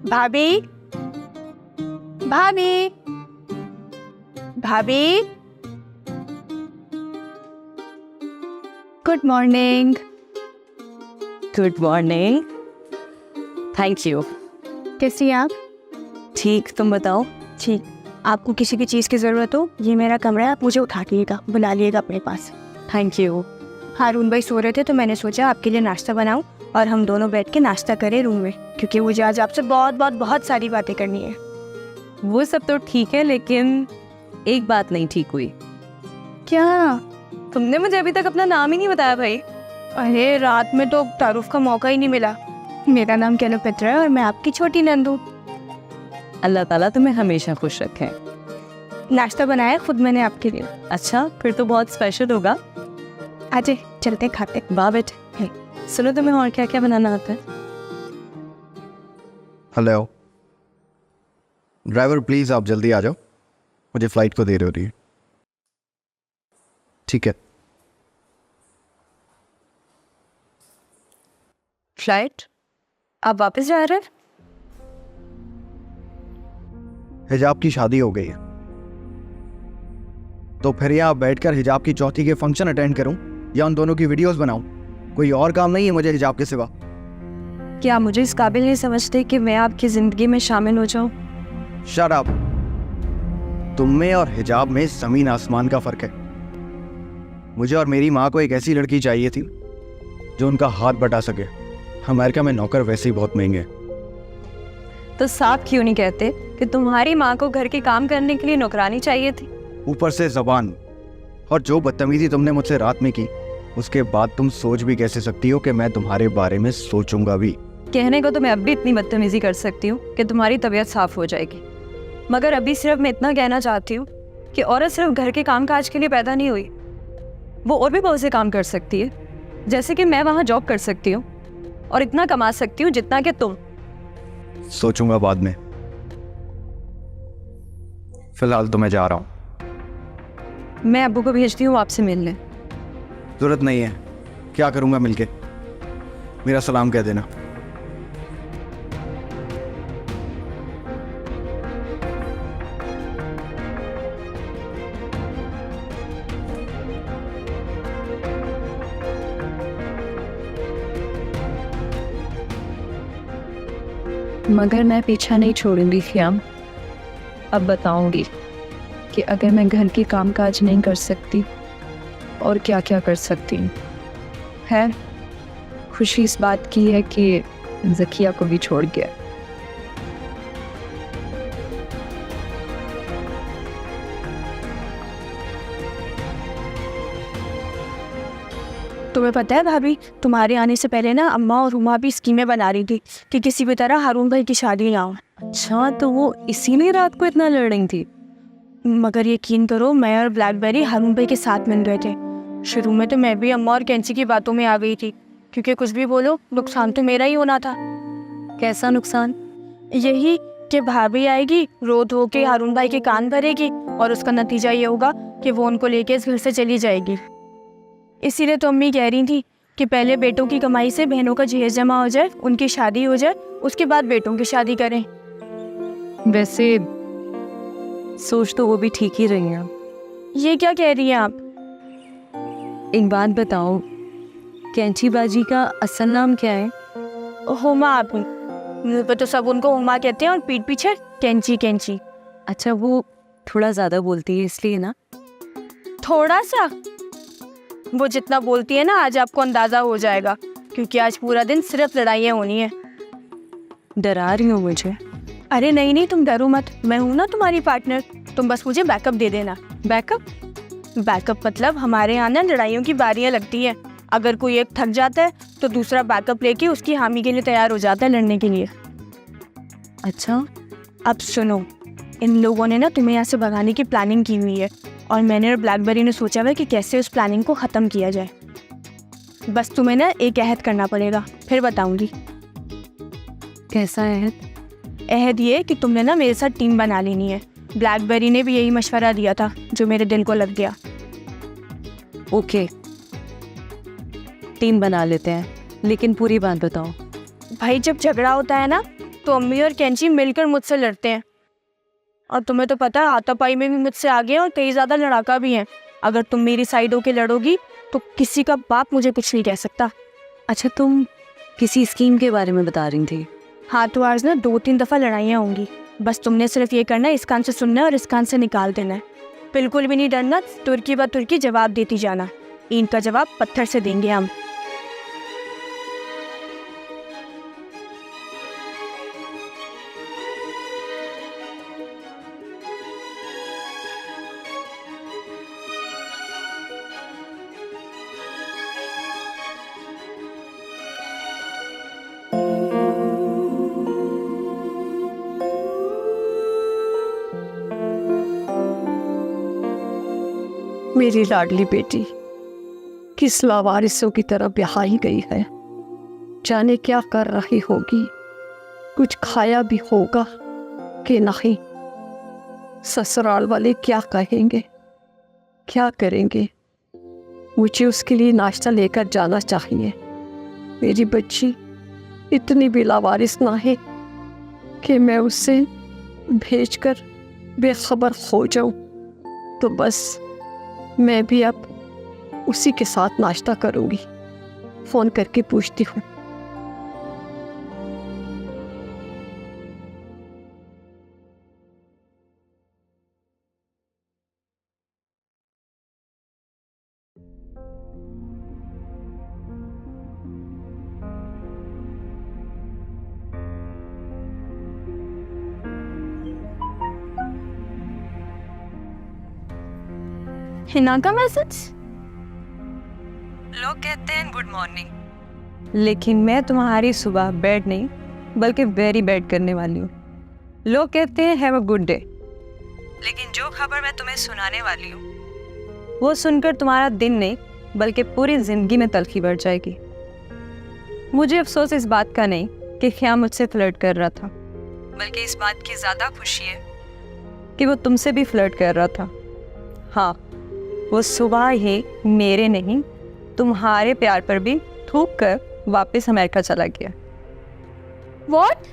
भाभी भाभी भाभी, good morning. Good morning. Thank you. कैसी हैं आप? ठीक, तुम बताओ। ठीक। आपको किसी भी चीज़ की ज़रूरत हो, ये मेरा कमरा है, आप मुझे उठा लीजिएगा, बुला लिएगा अपने पास। Thank you. हारून भाई सो रहे थे तो मैंने सोचा आपके लिए नाश्ता बनाऊं और हम दोनों बैठ के नाश्ता करें रूम में, क्योंकि मुझे आज आपसे बहुत सारी बातें करनी है। वो सब तो ठीक है, लेकिन एक बात नहीं ठीक हुई। क्या? तुमने मुझे अभी तक अपना नाम ही नहीं बताया भाई। अरे रात में तो तारुफ का मौका ही नहीं मिला। मेरा नाम कैलोपेत्रा है और मैं आपकी छोटी नंद हूँ। अल्लाह ताला तुम्हें हमेशा खुश रखे। नाश्ता बनाया खुद मैंने आपके लिए। अच्छा, फिर तो बहुत स्पेशल होगा। आजे चलते खाते। वाह बेटे, सुनो तुम्हें और क्या क्या बनाना आता है? हेलो ड्राइवर, प्लीज़ आप जल्दी आ जाओ, मुझे फ़्लाइट को देर हो रही है। ठीक है। फ्लाइट? आप वापस जा रहे हैं? हिजाब की शादी हो गई है तो फिर यहाँ बैठकर हिजाब की चौथी के फंक्शन अटेंड करूं या उन दोनों की वीडियोस बनाऊं? कोई और काम नहीं है मुझे हिजाब के सिवा। क्या मुझे इस काबिल नहीं समझते कि मैं आपकी ज़िंदगी में शामिल हो जाऊं? Shut up. तुम में और हिजाब में ज़मीन आसमान का फ़र्क है। मुझे और मेरी माँ को एक ऐसी लड़की चाहिए थी जो उनका हाथ बटा सके। अमेरिका में नौकर वैसे ही बहुत महंगे हैं। तो साफ क्यों नहीं कहते कि तुम्हारी माँ को घर के काम करने के लिए नौकरानी चाहिए थी? ऊपर से ज़बान, और जो बदतमीजी तुमने मुझसे रात में की, उसके बाद तुम सोच भी कैसे सकती हो कि मैं तुम्हारे बारे में सोचूंगा भी? कहने को तो मैं अब भी इतनी बदतमीजी कर सकती हूँ कि तुम्हारी तबीयत साफ हो जाएगी, मगर अभी सिर्फ मैं इतना कहना चाहती हूँ कि औरत सिर्फ घर के काम काज के लिए पैदा नहीं हुई। वो और भी बहुत से काम कर सकती है, जैसे कि मैं वहाँ जॉब कर सकती हूँ और इतना कमा सकती हूँ जितना कि तुम। सोचूंगा बाद में, फिलहाल तो मैं जा रहा हूँ। मैं अब्बू को भेजती हूँ आपसे मिलने। जरूरत नहीं है, क्या करूंगा मिलके? मेरा सलाम कह देना। मगर मैं पीछा नहीं छोड़ूंगी ख़याम। अब बताऊंगी कि अगर मैं घर की कामकाज नहीं कर सकती और क्या क्या कर सकती हूँ। खैर, खुशी इस बात की है कि ज़किया को भी छोड़ गया। तुम्हें पता है भाभी, तुम्हारे आने से पहले ना अम्मा और हुमा भी स्कीमें बना रही थी कि किसी भी तरह हारून भाई की शादी ना हो। अच्छा, तो वो इसीलिए रात को इतना लड़ रही थी? मगर यकीन करो, मैं और ब्लैकबेरी हारून भाई के साथ मिल गए थे। शुरू में तो मैं भी अम्मा और कैंची की बातों में आ गई थी, क्योंकि कुछ भी बोलो नुकसान तो मेरा ही होना था। कैसा नुकसान? यही कि भाभी आएगी, रो धो के हारून भाई के कान भरेगी और उसका नतीजा ये होगा कि वो उनको लेके इस घर से चली जाएगी। इसीलिए तो अम्मी कह रही थी कि पहले बेटों की कमाई से बहनों का जहेज जमा हो जाए, उनकी शादी हो जाए, उसके बाद बेटों की शादी करें। वैसे सोच तो वो भी ठीक ही रही हैं। ये क्या कह रही हैं आप? एक बात बताओ, कैंची बाजी का असल नाम क्या है? हुमा। आप मुँह पे तो सब उनको हुमा कहते हैं और पीठ पीछे कैंची कैंची। अच्छा, वो थोड़ा ज़्यादा बोलती है इसलिए ना? थोड़ा सा? वो जितना बोलती है ना, आज आपको अंदाज़ा हो जाएगा, क्योंकि आज पूरा दिन सिर्फ लड़ाइयाँ होनी है। डरा रही हो मुझे? अरे नहीं नहीं, तुम डरो मत, मैं हूँ ना तुम्हारी पार्टनर, तुम बस मुझे बैकअप दे देना। बैकअप? बैकअप मतलब हमारे यहाँ ना लड़ाइयों की बारियाँ लगती हैं। अगर कोई एक थक जाता है तो दूसरा बैकअप लेके उसकी हामी के लिए तैयार हो जाता है लड़ने के लिए। अच्छा, अब सुनो, इन लोगों ने ना तुम्हें यहाँ से भगाने की प्लानिंग की हुई है और मैंने और ब्लैकबेरी ने सोचा हुआ है कि कैसे उस प्लानिंग को ख़त्म किया जाए। बस तुम्हें ना एक अहद करना पड़ेगा, फिर बताऊंगी। कैसा है? अहद ये कि तुमने ना मेरे साथ टीम बना लेनी है। ब्लैकबेरी ने भी यही मशवरा दिया था जो मेरे दिल को लग गया। ओके, टीम बना लेते हैं, लेकिन पूरी बात बताओ। भाई जब झगड़ा होता है ना तो अम्मी और कैंची मिलकर मुझसे लड़ते हैं। और तुम्हें तो पता है हाथापाई में भी मुझसे आगे हैं और कई ज़्यादा लड़ाका भी हैं। अगर तुम मेरी साइड होके लड़ोगी तो किसी का बाप मुझे कुछ नहीं कह सकता। अच्छा, तुम किसी स्कीम के बारे में बता रही थी? हाँ, तो आज ना 2-3 दफ़ा लड़ाइयाँ होंगी। बस तुमने सिर्फ ये करना है, इस कान से सुनना है और इस कान से निकाल देना है। बिल्कुल भी नहीं डरना, तुर्की ब तुर्की जवाब देती जाना। इनका जवाब पत्थर से देंगे हम। मेरी लाडली बेटी किस लावारिसों की तरह ब्याही गई है। जाने क्या कर रही होगी, कुछ खाया भी होगा कि नहीं। ससुराल वाले क्या कहेंगे, क्या करेंगे। मुझे उसके लिए नाश्ता लेकर जाना चाहिए। मेरी बच्ची इतनी भी लावारिस ना है कि मैं उसे भेजकर बेखबर हो जाऊं। तो बस मैं भी अब उसी के साथ नाश्ता करूंगी। फ़ोन करके पूछती हूँ। हिना का मैसेज? लोग कहते हैं गुड मॉर्निंग, लेकिन मैं तुम्हारी सुबह बैड नहीं बल्कि वेरी बैड करने वाली हूँ। लोग कहते हैं हैव अ गुड डे, लेकिन जो खबर मैं तुम्हें सुनाने वाली हूँ वो सुनकर तुम्हारा दिन नहीं बल्कि पूरी जिंदगी में तलखी बढ़ जाएगी। मुझे अफसोस इस बात का नहीं कि ख्याम मुझसे फ्लर्ट कर रहा था, बल्कि इस बात की ज़्यादा खुशी है कि वो तुमसे भी फ्लर्ट कर रहा था। हाँ, वो सुबह ही मेरे नहीं तुम्हारे प्यार पर भी थूक कर वापस अमेरिका चला गया। What?